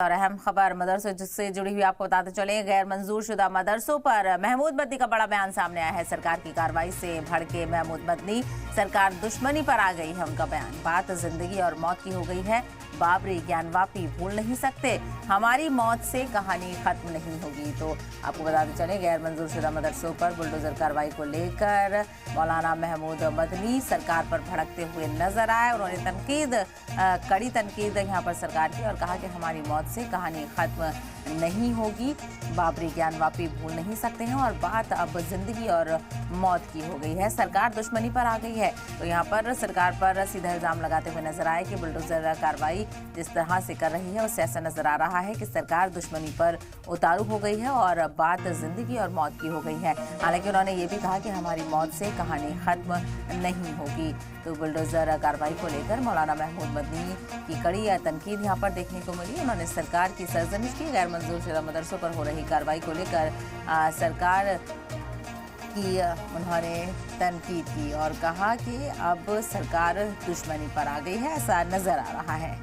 और अहम खबर मदरसों से जुड़ी हुई आपको बताते चले। गैर मंजूर शुदा मदरसों पर महमूद मदनी का बड़ा बयान सामने आया है। सरकार की कार्रवाई से भड़के महमूद मदनी, सरकार दुश्मनी पर आ गई है उनका बयान। बात जिंदगी और मौत की हो गई है, बाबरी ज्ञानवापी भूल नहीं सकते, हमारी मौत से कहानी खत्म नहीं होगी। तो आपको बताते चले, गैर मंजूर शुदा मदरसों पर बुलडोजर कार्रवाई को लेकर मौलाना महमूद मदनी सरकार पर भड़कते हुए नजर आए। उन्होंने कड़ी तनकीद यहाँ पर सरकार की और कहा कि हमारी मौत से कहानी खत्म नहीं होगी, बाबरी ज्ञानवापी भूल नहीं सकते हैं और बात अब जिंदगी और मौत की हो गई है, सरकार दुश्मनी पर आ गई है। तो यहाँ पर सरकार पर सीधा इल्जाम लगाते हुए नजर आए कि बुलडोजर कार्रवाई जिस तरह से कर रही है उससे ऐसा नजर आ रहा है कि सरकार दुश्मनी पर उतारू हो गई है और बात जिंदगी और मौत की हो गई है। हालांकि उन्होंने ये भी कहा कि हमारी मौत से कहानी खत्म नहीं होगी। तो बुलडोजर कार्रवाई को लेकर मौलाना महमूद मदनी की कड़ी तनकीद यहाँ पर देखने को मिली। उन्होंने सरकार की सरजमिश की। गैर मंजूर शुदा मदरसों पर हो रही कार्रवाई को लेकर सरकार की उन्होंने तनकीद की और कहा कि अब सरकार दुश्मनी पर आ गई है, ऐसा नजर आ रहा है।